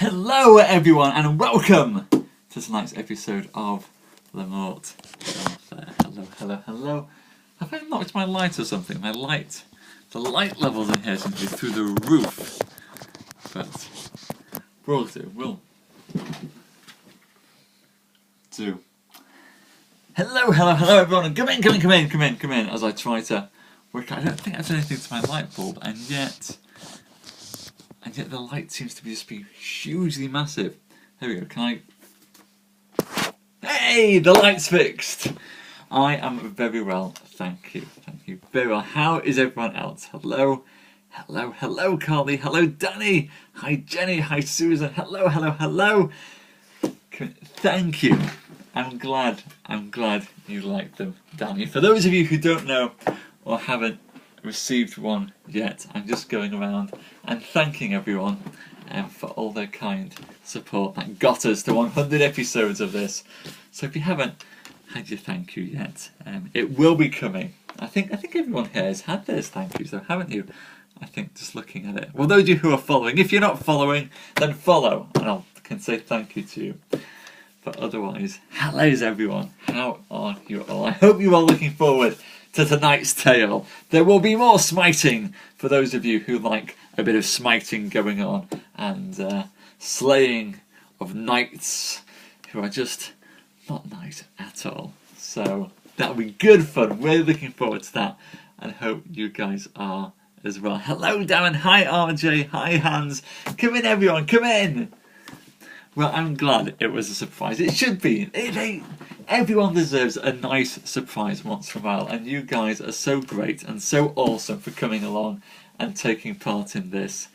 Hello everyone and welcome to tonight's episode of Morte. Hello. Have I knocked my light or something? The light levels in here seem to be through the roof. But we'll do. Hello everyone and come in as I try to work out. I don't think I've done anything to my light bulb and yet the light seems to be just being hugely massive. There we go, Hey, the light's fixed! I am very well, thank you very well. How is everyone else? Hello Carly, hello Danny, hi Jenny, hi Susan, hello. Thank you. I'm glad you like them, Danny. For those of you who don't know or haven't received one yet, I'm just going around and thanking everyone for all their kind support that got us to 100 episodes of this. So if you haven't had your thank you yet, it will be coming. I think everyone here has had theirs thank you, so haven't you? I think just looking at it. Well, those of you who are following, if you're not following, then follow, and I can say thank you to you. But otherwise, hellos everyone. How are you all? I hope you're all looking forward to tonight's tale. There will be more smiting for those of you who like a bit of smiting going on and slaying of knights who are just not nice at all. So that'll be good fun. We're looking forward to that and hope you guys are as well. Hello Darren, hi RJ, hi Hans. Come in everyone, come in. Well, I'm glad it was a surprise. It should be. Everyone deserves a nice surprise once in a while, and you guys are so great and so awesome for coming along and taking part in this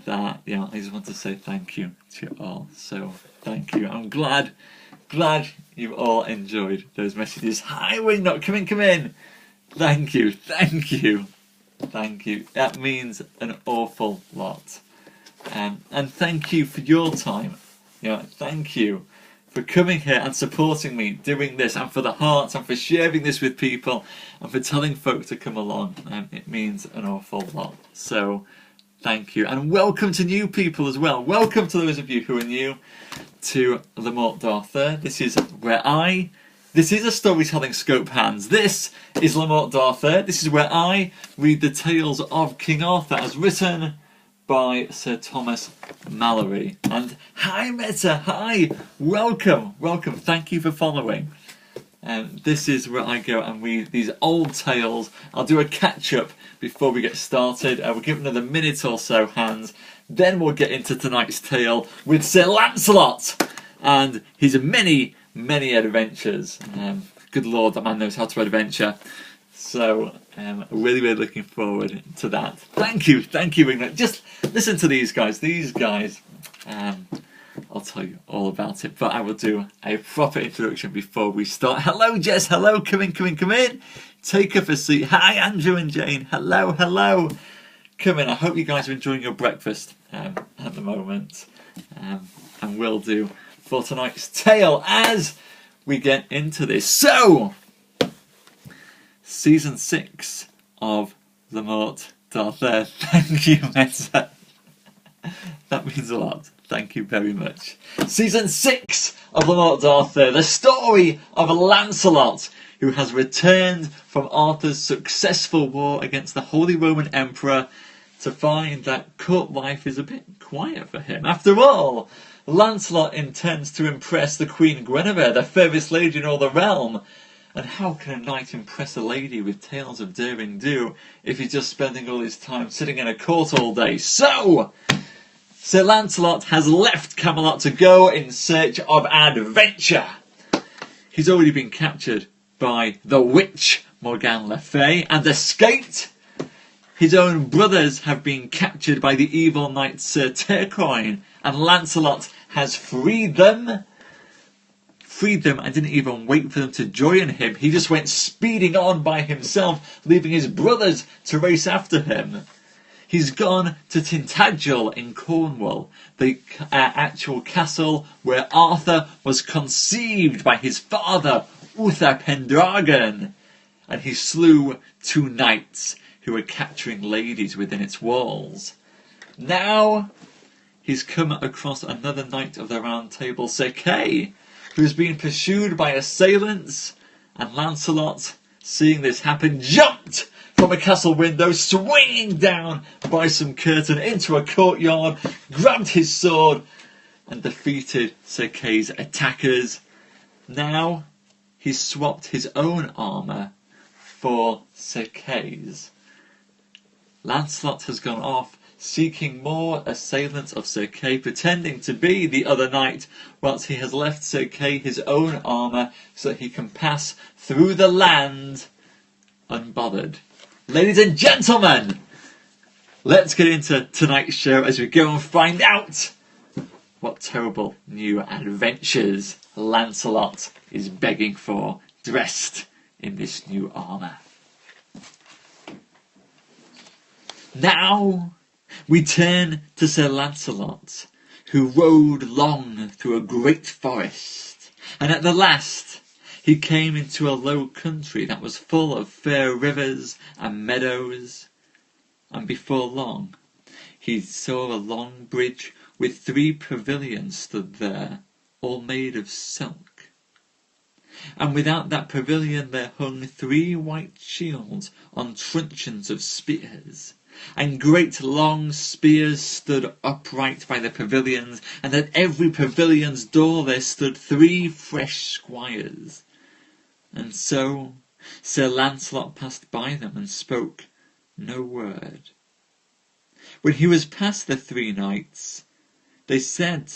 that, I just want to say thank you to you all. So, thank you. I'm glad you all enjoyed those messages. Hi, Wingnut, come in. Thank you. That means an awful lot. And thank you for your time. Thank you for coming here and supporting me doing this, and for the hearts, and for sharing this with people, and for telling folk to come along. It means an awful lot. So, thank you, and welcome to new people as well. Welcome to those of you who are new to the Morte d'Arthur. This is a storytelling scope, Hans. This is Le Morte d'Arthur. This is where I read the tales of King Arthur as written by Sir Thomas Malory. And hi Meta, hi, welcome, thank you for following. This is where I go and read these old tales. I'll do a catch-up before we get started. We'll give another minute or so, Hans. Then we'll get into tonight's tale with Sir Lancelot and his many adventures. Good Lord, that man knows how to adventure. So, really looking forward to that. Thank you, Ringlet. Just listen to these guys. I'll tell you all about it, but I will do a proper introduction before we start. Hello, Jess. Hello, come in. Take up a seat. Hi, Andrew and Jane. Hello. Come in. I hope you guys are enjoying your breakfast at the moment. And will do for tonight's tale as we get into this. So, Season 6 of Le Morte d'Arthur. Thank you, Meta. That means a lot. Thank you very much. Season 6 of Le Morte d'Arthur. The story of Lancelot, who has returned from Arthur's successful war against the Holy Roman Emperor to find that court life is a bit quiet for him. After all, Lancelot intends to impress the Queen Guinevere, the fairest lady in all the realm. And how can a knight impress a lady with tales of daring do if he's just spending all his time sitting in a court all day? So, Sir Lancelot has left Camelot to go in search of adventure. He's already been captured by the witch Morgane Le Fay and escaped. His own brothers have been captured by the evil knight Sir Turquoine, and Lancelot has freed them and didn't even wait for them to join him. He just went speeding on by himself, leaving his brothers to race after him. He's gone to Tintagel in Cornwall, the actual castle where Arthur was conceived by his father, Uther Pendragon, and he slew 2 knights who were capturing ladies within its walls. Now he's come across another knight of the Round Table, Sir Kay, who's been pursued by assailants, and Lancelot, seeing this happen, jumped from a castle window, swinging down by some curtain into a courtyard, grabbed his sword, and defeated Sir Kay's attackers. Now, he's swapped his own armour for Sir Kay's. Lancelot has gone off, seeking more assailants of Sir Kay, pretending to be the other knight, whilst he has left Sir Kay his own armour so that he can pass through the land unbothered. Ladies and gentlemen, let's get into tonight's show as we go and find out what terrible new adventures Lancelot is begging for, dressed in this new armour. Now we turn to Sir Lancelot, who rode long through a great forest, and at the last he came into a low country that was full of fair rivers and meadows, and before long he saw a long bridge with 3 pavilions stood there, all made of silk. And without that pavilion there hung 3 white shields on truncheons of spears, and great long spears stood upright by the pavilions, and at every pavilion's door there stood 3 fresh squires. And so Sir Lancelot passed by them and spoke no word. When he was past the 3 knights, they said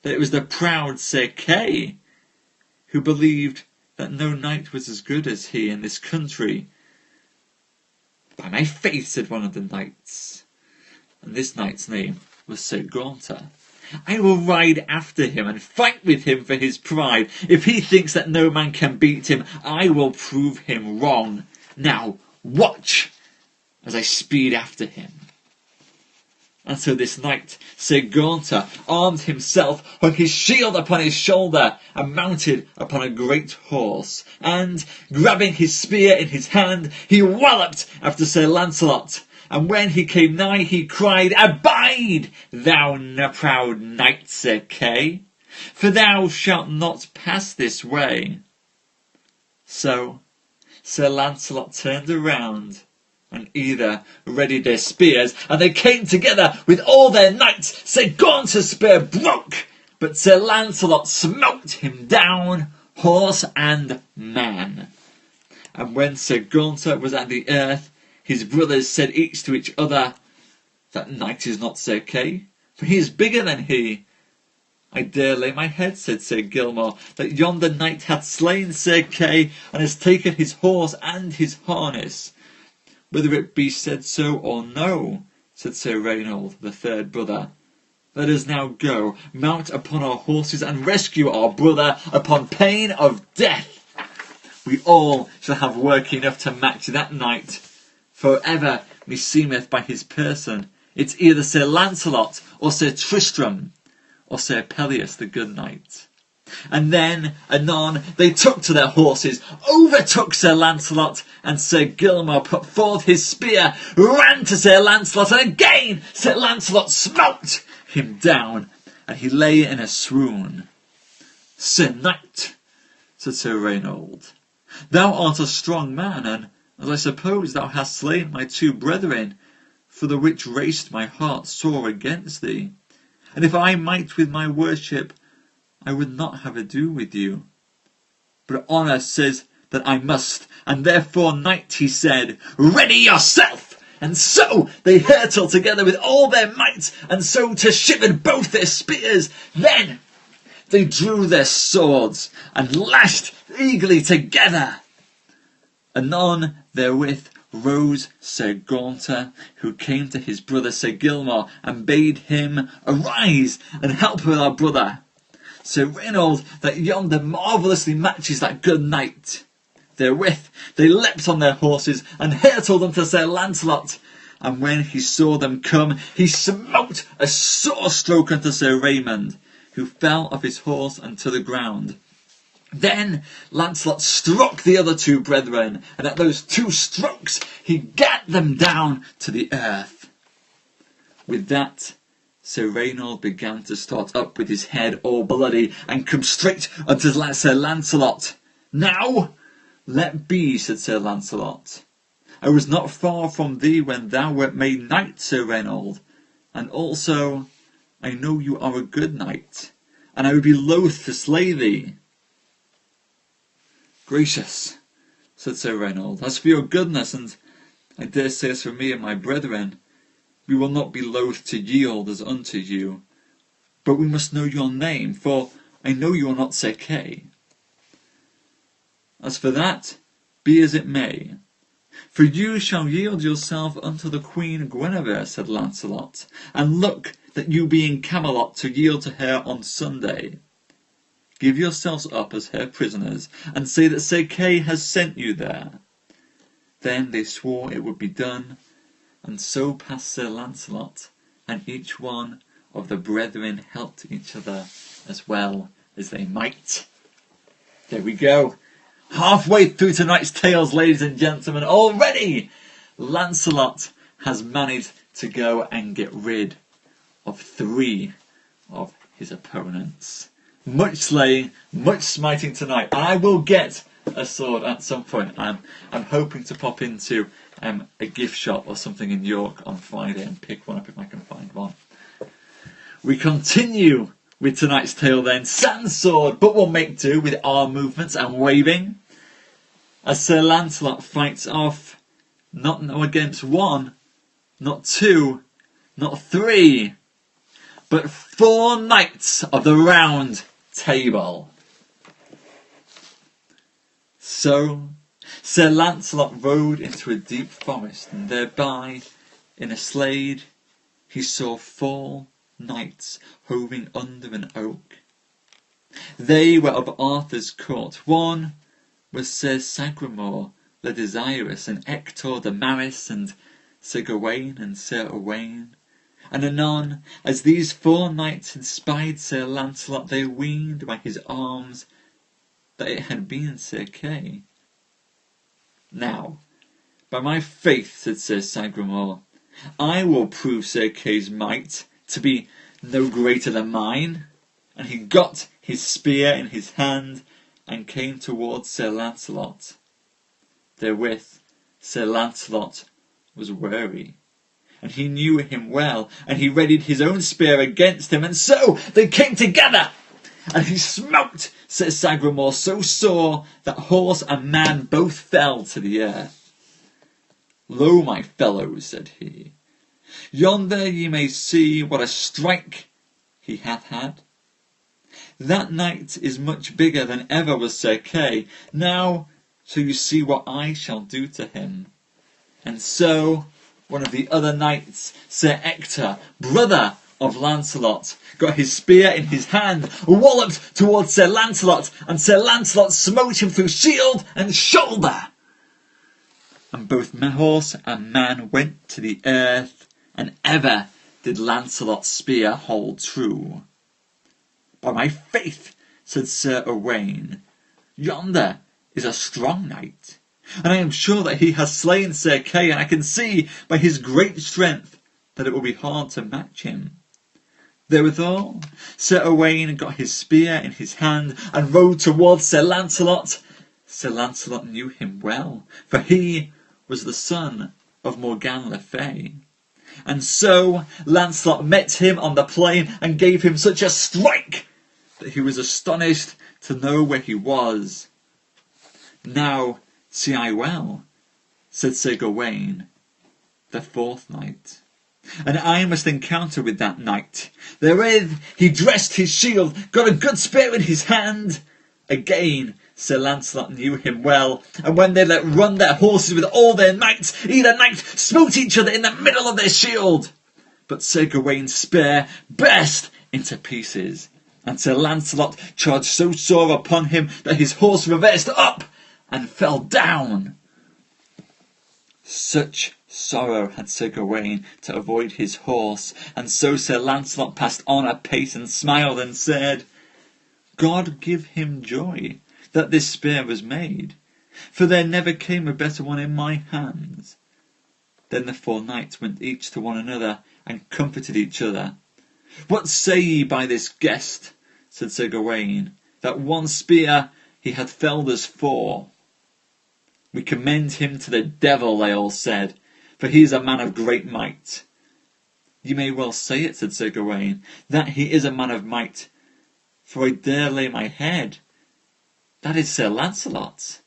that it was the proud Sir Kay, who believed that no knight was as good as he in this country. "By my faith," said one of the knights, and this knight's name was Sir Gaunter, "I will ride after him and fight with him for his pride. If he thinks that no man can beat him, I will prove him wrong. Now watch as I speed after him." And so this knight, Sir Gaunter, armed himself, hung his shield upon his shoulder, and mounted upon a great horse, and, grabbing his spear in his hand, he walloped after Sir Lancelot. And when he came nigh, he cried, "Abide, thou proud knight, Sir Kay, for thou shalt not pass this way." So Sir Lancelot turned around, and either readied their spears, and they came together with all their knights. Sir Gaunter's spear broke, but Sir Lancelot smote him down, horse and man. And when Sir Gaunter was at the earth, his brothers said each to each other, "That knight is not Sir Kay, for he is bigger than he." "I dare lay my head," said Sir Gilmore, "that yonder knight hath slain Sir Kay, and has taken his horse and his harness." "Whether it be said so or no," said Sir Ryedale, the 3rd brother, "let us now go, mount upon our horses, and rescue our brother upon pain of death. We all shall have work enough to match that knight. For ever meseemeth by his person, it's either Sir Lancelot, or Sir Tristram, or Sir Pelleas the good knight." And then, anon, they took to their horses, overtook Sir Lancelot, and Sir Gilmore put forth his spear, ran to Sir Lancelot, and again Sir Lancelot smote him down, and he lay in a swoon. "Sir Knight," said Sir Ryedale, "thou art a strong man, and, as I suppose, thou hast slain my 2 brethren, for the which raced my heart sore against thee. And if I might with my worship, I would not have ado with you. But honour says that I must, and therefore, knight," he said, "ready yourself." And so they hurtled together with all their might, and so to shivered both their spears. Then they drew their swords, and lashed eagerly together. Anon therewith rose Sir Gaunter, who came to his brother Sir Gilmore, and bade him arise and help with our brother. Sir Ryedale, that yonder marvellously matches that good knight. Therewith they leapt on their horses, and hurtled them to Sir Lancelot. And when he saw them come, he smote a sore stroke unto Sir Raymond, who fell off his horse unto the ground. Then Lancelot struck the other 2 brethren, and at those 2 strokes he gat them down to the earth. With that, Sir Ryedale began to start up with his head all bloody, and come straight unto Sir Lancelot. "Now let be," said Sir Lancelot. "I was not far from thee when thou wert made knight, Sir Ryedale, and also I know you are a good knight, and I would be loath to slay thee." "Gracious," said Sir Ryedale, "as for your goodness, and I dare say as for me and my brethren, we will not be loath to yield as unto you. But we must know your name, for I know you are not Sir Kay." "As for that, be as it may. For you shall yield yourself unto the Queen Guinevere," said Lancelot, "and look that you be in Camelot to yield to her on Sunday. Give yourselves up as her prisoners, and say that Sir Kay has sent you there." Then they swore it would be done, and so passed Sir Lancelot, and each one of the brethren helped each other as well as they might. There we go. Halfway through tonight's tales, ladies and gentlemen. Already Lancelot has managed to go and get rid of 3 of his opponents. Much slaying, much smiting tonight. I will get a sword at some point. I'm hoping to pop into a gift shop or something in York on Friday and pick one up if I can find one. We continue with tonight's tale then. Sans sword, but we'll make do with arm movements and waving, as Sir Lancelot fights off not against 1, not 2, not 3, but 4 knights of the Round Table. So Sir Lancelot rode into a deep forest, and thereby in a slade he saw 4 knights hoving under an oak. They were of Arthur's court. One was Sir Sagramore le Desirous, and Ector de Maris, and Sir Gawain and Sir Owain. And anon, as these 4 knights had spied Sir Lancelot, they weened by his arms that it had been Sir Kay. "Now, by my faith," said Sir Sagramore, "I will prove Sir Kay's might to be no greater than mine." And he got his spear in his hand and came towards Sir Lancelot. Therewith Sir Lancelot was wary, and he knew him well, and he readied his own spear against him, and so they came together, and he smote Sir Sagramore so sore that horse and man both fell to the earth. "Lo, my fellows," said he, "yonder ye may see what a strike he hath had. That knight is much bigger than ever was Sir Kay. Now shall you see what I shall do to him." And so one of the other knights, Sir Ector, brother of Lancelot, got his spear in his hand, walloped towards Sir Lancelot, and Sir Lancelot smote him through shield and shoulder. And both horse and man went to the earth, and ever did Lancelot's spear hold true. "By my faith," said Sir Owain, "yonder is a strong knight, and I am sure that he has slain Sir Kay, and I can see by his great strength that it will be hard to match him." Therewithal Sir Owain got his spear in his hand and rode towards Sir Lancelot. Sir Lancelot knew him well, for he was the son of Morgan le Fay. And so Lancelot met him on the plain and gave him such a strike that he was astonished to know where he was. "Now see I well," said Sir Gawain, "the 4th knight, and I must encounter with that knight." Therewith he dressed his shield, got a good spear in his hand. Again Sir Lancelot knew him well, and when they let run their horses with all their might, either knight smote each other in the middle of their shield. But Sir Gawain's spear burst into pieces, and Sir Lancelot charged so sore upon him that his horse reversed up and fell down. Such sorrow had Sir Gawain to avoid his horse, and so Sir Lancelot passed on apace and smiled and said, "God give him joy that this spear was made, for there never came a better one in my hands." Then the 4 knights went each to one another and comforted each other. What say ye by this guest, said Sir Gawaine, that one spear he hath felled us 4? We commend him to the devil, they all said, for he is a man of great might. You may well say it, said Sir Gawaine, that he is a man of might, for I dare lay my head. That is Sir Lancelot.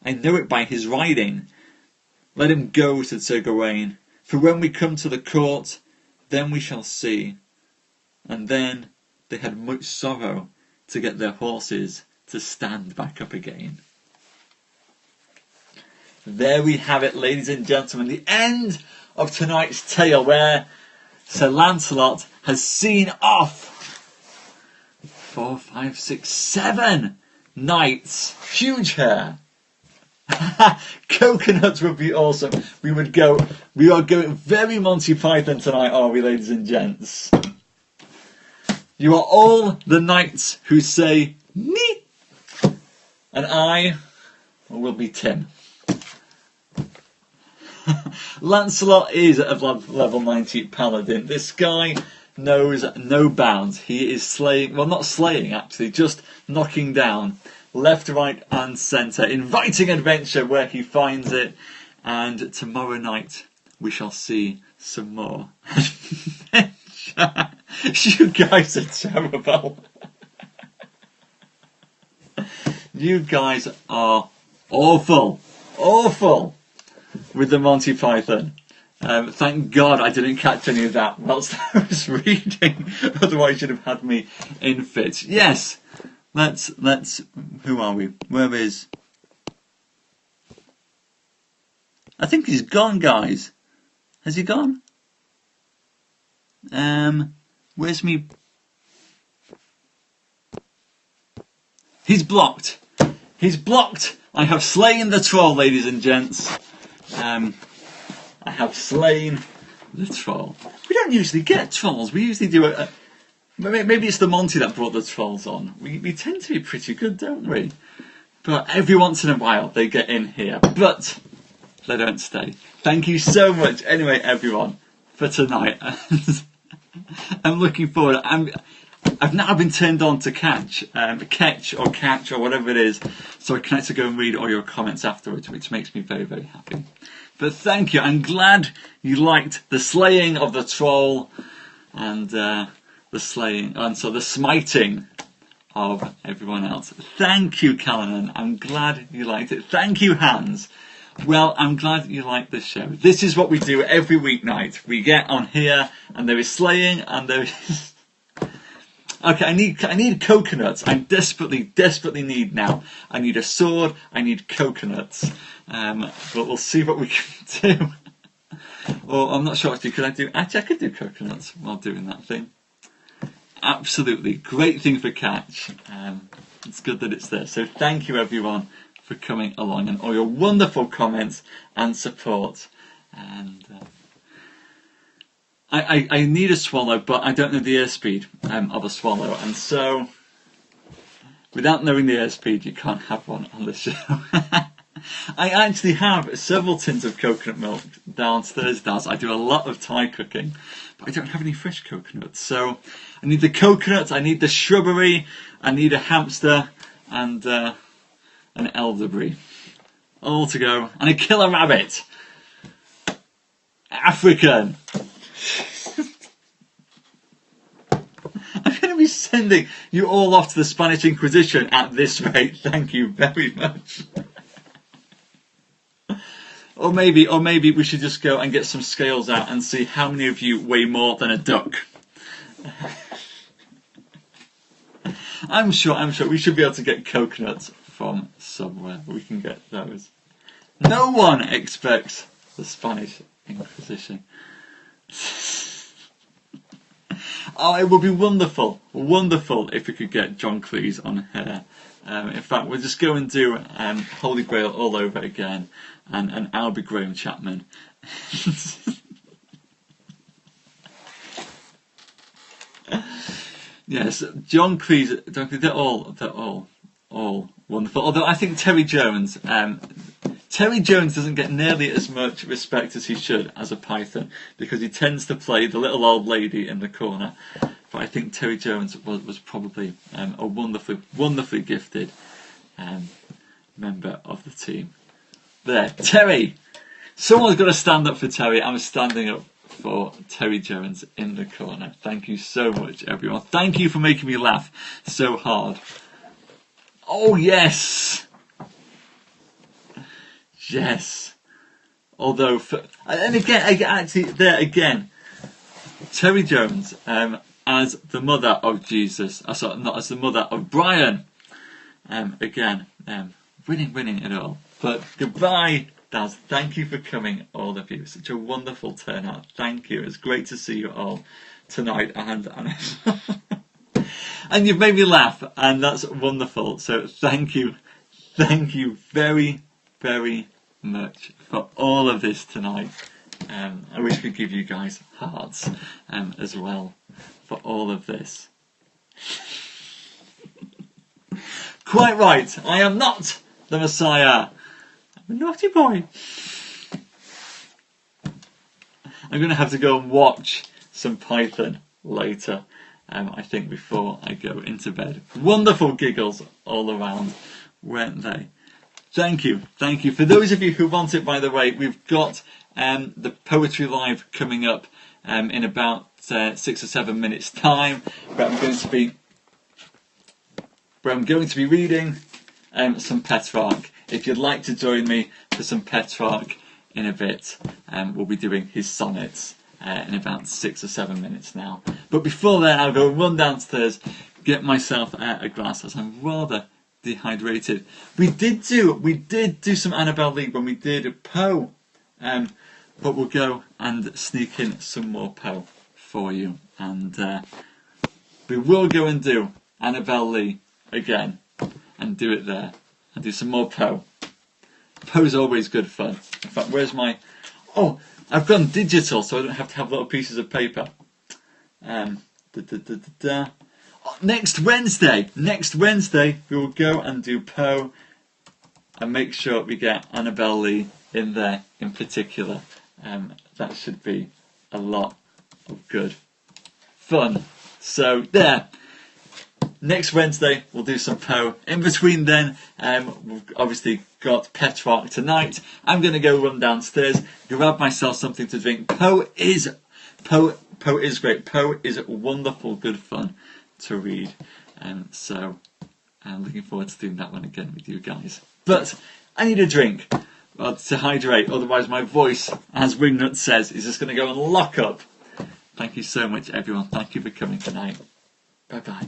I know it by his riding. Let him go, said Sir Gawaine, for when we come to the court, then we shall see. And then they had much sorrow to get their horses to stand back up again. There we have it, ladies and gentlemen, the end of tonight's tale, where Sir Lancelot has seen off 4, 5, 6, 7 knights. Huge hair. Coconuts would be awesome. We are going very Monty Python tonight, are we, ladies and gents? You are all the knights who say me, and I will be Tim. Lancelot is a level 90 paladin. This guy knows no bounds. He is slaying, well, not slaying actually, just knocking down left, right and centre, inviting adventure where he finds it. And tomorrow night we shall see some more adventure. You guys are terrible. You guys are awful. Awful. With the Monty Python. Thank God I didn't catch any of that whilst I was reading. Otherwise you'd have had me in fits. Yes. Let's who are we? Where is? I think he's gone, guys. Has he gone? Where's me? He's blocked. He's blocked. I have slain the troll, ladies and gents. I have slain the troll. We don't usually get trolls. We usually do a maybe it's the Monty that brought the trolls on. We tend to be pretty good, don't we? But every once in a while they get in here. But they don't stay. Thank you so much anyway, everyone, for tonight. I'm looking forward. I've now been turned on to catch or whatever it is, so I can actually go and read all your comments afterwards, which makes me very, very happy. But thank you. I'm glad you liked the slaying of the troll and the slaying, and so the smiting of everyone else. Thank you, Callanan. I'm glad you liked it. Thank you, Hans. Well, I'm glad you liked this show. This is what we do every weeknight. We get on here, and there is slaying, and there is... Okay, I need coconuts. I desperately need now. I need a sword. I need coconuts. But we'll see what we can do. Or I'm not sure actually. I could do coconuts while doing that thing. Absolutely, great thing for catch. It's good that it's there. So thank you everyone for coming along and all your wonderful comments and support. And I need a swallow, but I don't know the airspeed of a swallow, and so without knowing the airspeed, you can't have one on the show. I actually have several tins of coconut milk downstairs. I do a lot of Thai cooking, but I don't have any fresh coconuts. So I need the coconuts, I need the shrubbery, I need a hamster, and an elderberry. All to go. And a killer rabbit. African. I'm going to be sending you all off to the Spanish Inquisition at this rate. Thank you very much. Or maybe we should just go and get some scales out and see how many of you weigh more than a duck. I'm sure we should be able to get coconuts from somewhere. We can get those. No one expects the Spanish Inquisition. Oh, it would be wonderful if we could get John Cleese on here. In fact, we'll just go and do Holy Grail all over again, and I'll be Graham Chapman. Yes, John Cleese. They're all wonderful. Although I think Terry Jones, Terry Jones doesn't get nearly as much respect as he should as a Python, because he tends to play the little old lady in the corner. But I think Terry Jones was probably a wonderfully gifted member of the team. There, Terry! Someone's got to stand up for Terry. I'm standing up for Terry Jones in the corner. Thank you so much, everyone. Thank you for making me laugh so hard. Oh, yes! Yes. Although, and again, actually, there again, Terry Jones, as the mother of Jesus, sorry, not as the mother of Brian, again, winning it all. But goodbye, Daz. Thank you for coming, all of you. Such a wonderful turnout. Thank you. It's great to see you all tonight, and and you've made me laugh, and that's wonderful. So thank you very, very much for all of this tonight. I wish I could give you guys hearts as well for all of this. Quite right, I am not the Messiah. I'm a naughty boy. I'm going to have to go and watch some Python later, I think, before I go into bed. Wonderful giggles all around, weren't they? Thank you. For those of you who want it, by the way, we've got the Poetry Live coming up in about 6 or 7 minutes' time, where I'm going to be reading some Petrarch. If you'd like to join me for some Petrarch in a bit, we'll be doing his sonnets in about 6 or 7 minutes now. But before then, I'll go run downstairs, get myself a glass, as I'm rather dehydrated. We did do some Annabel Lee when we did Poe, but we'll go and sneak in some more Poe for you, and we will go and do Annabel Lee again and do it there and do some more Poe. Poe's always good fun. In fact, where's my... Oh, I've gone digital, so I don't have to have little pieces of paper. Next Wednesday, we will go and do Poe and make sure we get Annabel Lee in there in particular. That should be a lot of good fun. So there, next Wednesday we'll do some Poe. In between then, we've obviously got Petrarch tonight. I'm going to go run downstairs, grab myself something to drink. Poe is great. Poe is wonderful, good fun to read, so I'm looking forward to doing that one again with you guys. But I need a drink to hydrate, otherwise my voice, as Wingnut says, is just going to go and lock up. Thank you so much, everyone. Thank you for coming tonight. Bye bye.